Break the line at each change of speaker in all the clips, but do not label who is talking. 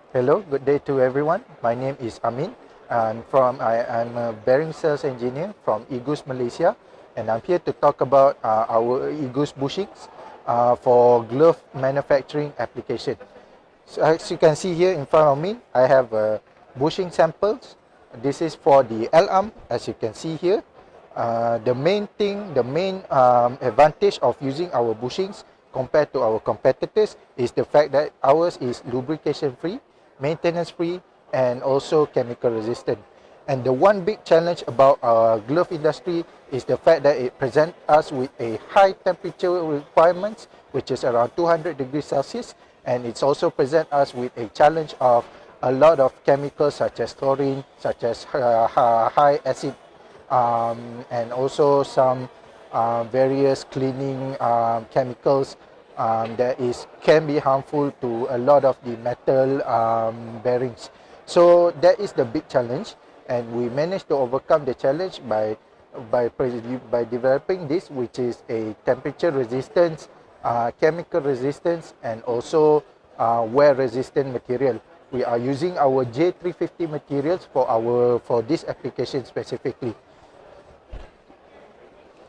Hello, good day to everyone. My name is Amin. I'm a bearing sales engineer from Igus, Malaysia, and I'm here to talk about our Igus bushings for glove manufacturing application. So as you can see here in front of me, I have bushing samples. This is for the L-arm, as you can see here. The main advantage of using our bushings compared to our competitors is the fact that ours is lubrication free, maintenance free, and also chemical resistant. And the one big challenge about our glove industry is the fact that it presents us with a high temperature requirements, which is around 200 degrees Celsius, and it's also present us with a challenge of a lot of chemicals such as chlorine, such as high acid, and also some various cleaning chemicals that can be harmful to a lot of the metal bearings. So that is the big challenge, and we managed to overcome the challenge by developing this, which is a temperature resistance, chemical resistance, and also wear resistant material. We are using our J350 materials for this application specifically.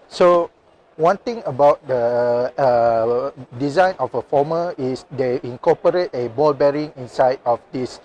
So one thing about the design of a former is they incorporate a ball bearing inside of this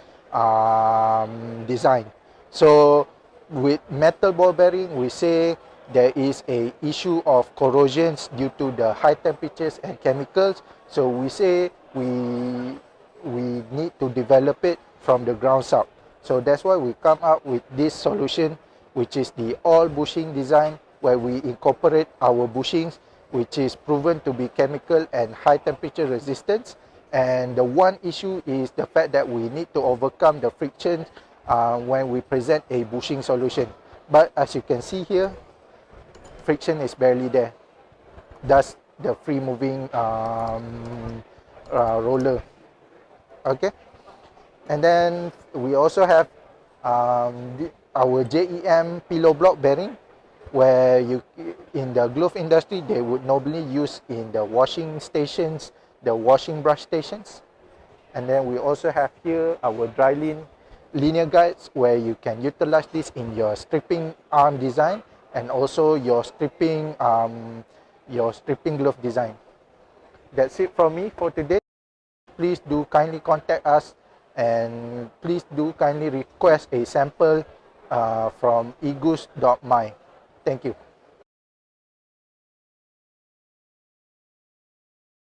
design. So with metal ball bearing, we say there is a issue of corrosions due to the high temperatures and chemicals. So we say we need to develop it from the ground up. So that's why we come up with this solution, which is the all bushing design, where we incorporate our bushings, which is proven to be chemical and high temperature resistance. And the one issue is the fact that we need to overcome the friction when we present a bushing solution. But as you can see here, friction is barely there. That's the free moving roller. Okay, and then we also have our JEM pillow block bearing, where in the glove industry they would normally use in the washing stations, the washing brush stations. And then we also have here our dry linear guides, where you can utilize this in your stripping arm design and also your stripping glove design. That's it from me for today. Please do kindly contact us, and please do kindly request a sample from igus.my. Thank you.